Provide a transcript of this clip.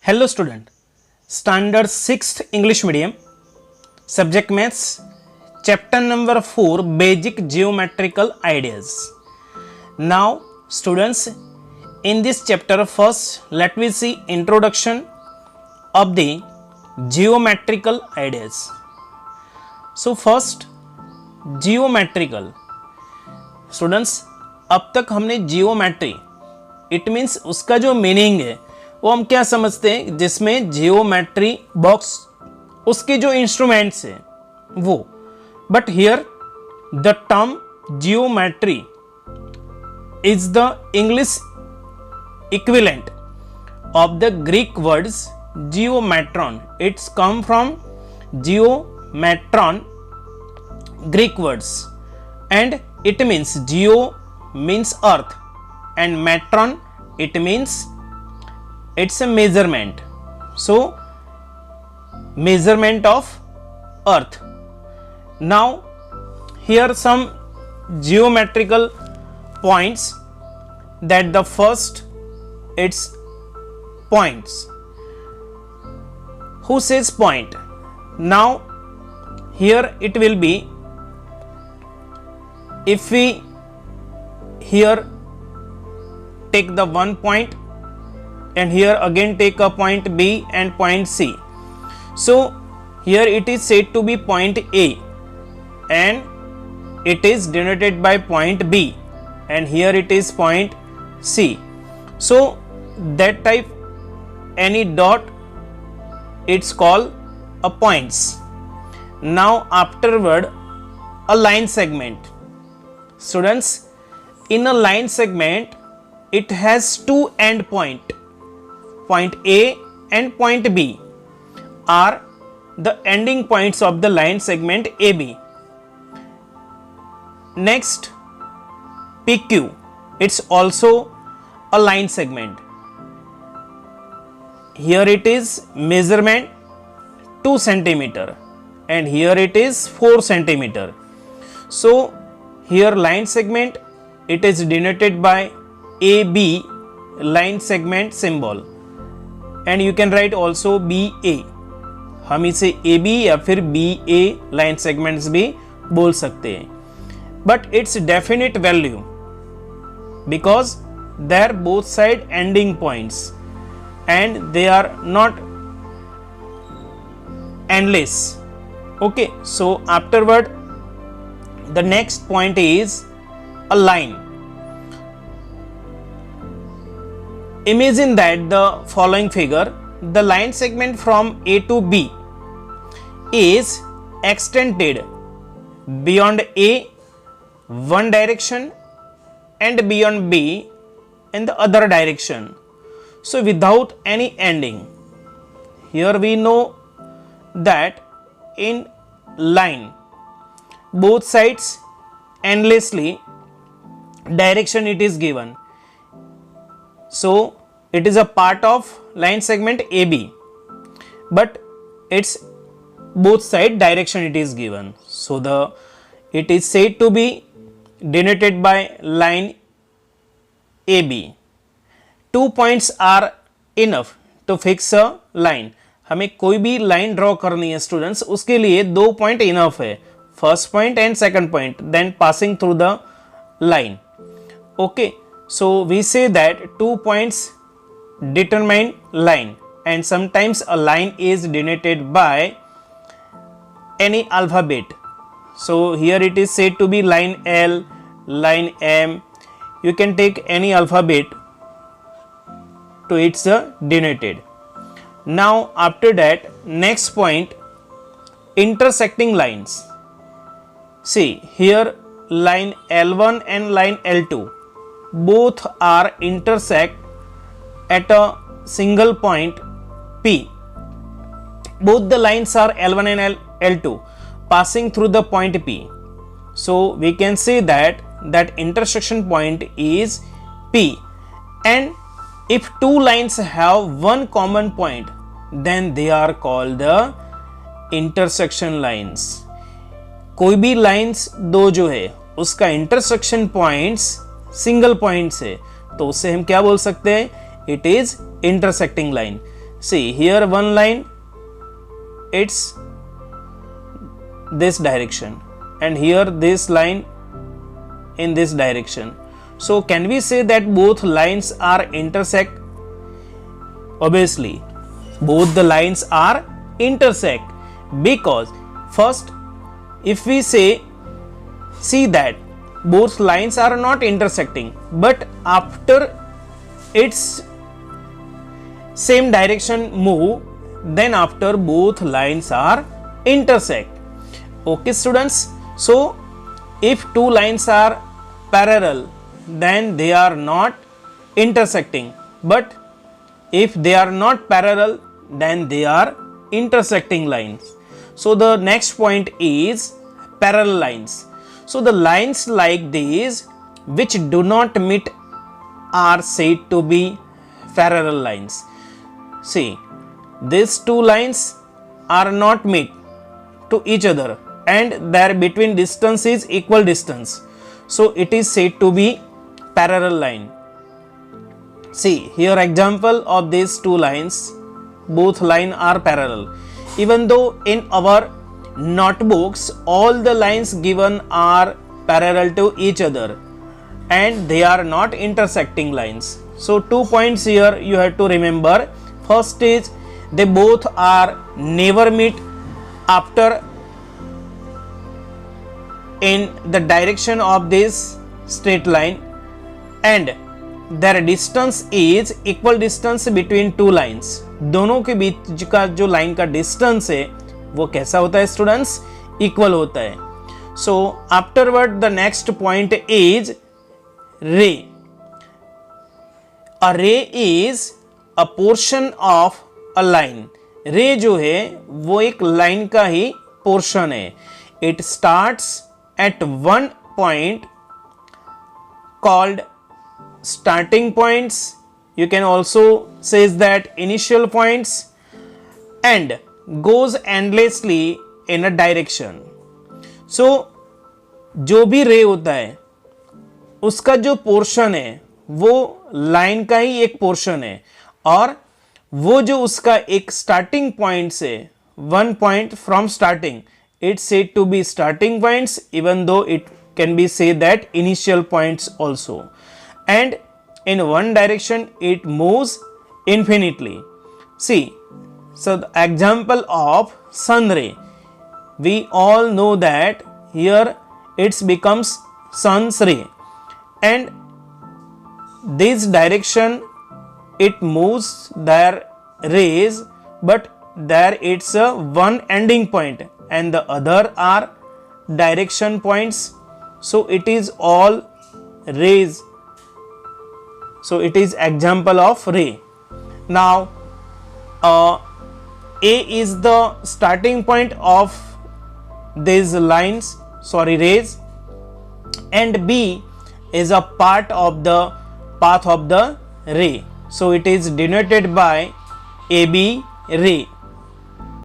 Hello student, standard 6th English medium, subject maths, chapter number 4, basic geometrical ideas. Now students, in this chapter first let me see introduction of the geometrical ideas. So first geometrical, students अब तक हमने geometry it means उसका जो meaning है वो हम क्या समझते हैं, जिसमें जियोमेट्री बॉक्स उसके जो इंस्ट्रूमेंट्स है वो, but here the term geometry is the English equivalent of the Greek words geometron. It's come from geometron Greek words and it means geo means earth and metron it means it's a measurement. So measurement of earth. Now here some geometrical points, that the first it's points. Who says point? Now here it will be, if we here take the one point and here again take a point B and point C, so here it is said to be point A and it is denoted by point B and here it is point C. So that type any dot it's called a points. Now afterward a line segment. Students, in a line segment it has two end point A and point B are the ending points of the line segment AB. Next PQ, it's also a line segment. Here it is measurement 2 centimeter and here it is 4 centimeter. So here line segment it is denoted by AB line segment symbol and you can write also BA. हम इसे AB या फिर BA line segments भी बोल सकते हैं, but its definite value because they are both side ending points and they are not endless. Okay, so afterward the next point is a line. Imagine that the following figure, the line segment from A to B is extended beyond A one direction and beyond B in the other direction, so without any ending. Here we know that in line both sides endlessly direction it is given, so it is a part of line segment AB, but its both side direction it is given, so it is said to be denoted by line AB. 2 points are enough to fix a line. हमें कोई भी line draw करनी है students, उसके लिए 2 point enough है, first point and second point, then passing through the line. Okay, so we say that 2 points determine line and sometimes a line is denoted by any alphabet. So here it is said to be line L, line M. You can take any alphabet to its denoted. Now after that next point, intersecting lines. See here line L1 and line L2 both are intersect at a single point P. Both the lines are L1 and L2 passing through the point P. So we can say that intersection point is P, and if two lines have one common point then they are called the intersection lines. कोई भी lines दो जो है उसका intersection points single points है तो उससे हम क्या बोल सकते हैं, it is intersecting line. See here one line, it's this direction, and here this line in this direction. So can we say that both lines are intersect? Obviously both the lines are intersect, because first if we see that both lines are not intersecting, but after its same direction move, then after both lines are intersect. Okay students, so if two lines are parallel, then they are not intersecting, but if they are not parallel, then they are intersecting lines. So the next point is parallel lines. So the lines like these which do not meet are said to be parallel lines. See, these two lines are not meet to each other, and their between distance is equal distance, so it is said to be parallel line. See here example of these two lines, both lines are parallel. Even though in our notebooks all the lines given are parallel to each other and they are not intersecting lines. So 2 points here you have to remember. First is they both are never meet after in the direction of this straight line, and their distance is equal distance between two lines. दोनों के बीच का जो line का distance है वो कैसा होता है स्टूडेंट्स? इक्वल होता है. So afterward the next point is ray. A ray is a portion of a line. Ray जो है वो एक लाइन का ही पोर्शन है. It starts at one point called starting points, you can also say that initial points, and goes endlessly in a direction. So जो भी रे होता है उसका जो पोर्शन है वो लाइन का ही एक पोर्शन है, और वो जो उसका एक स्टार्टिंग पॉइंट से one point from starting, it's said to be starting points, even though it can be say that initial points also, and in one direction it moves infinitely. See, so the example of sun ray, we all know that here it becomes sun's ray, and this direction it moves their rays, but there it's a one ending point and the other are direction points, so it is all rays. So it is example of ray. Now A is the starting point of these lines, rays, and B is a part of the path of the ray, so it is denoted by AB ray.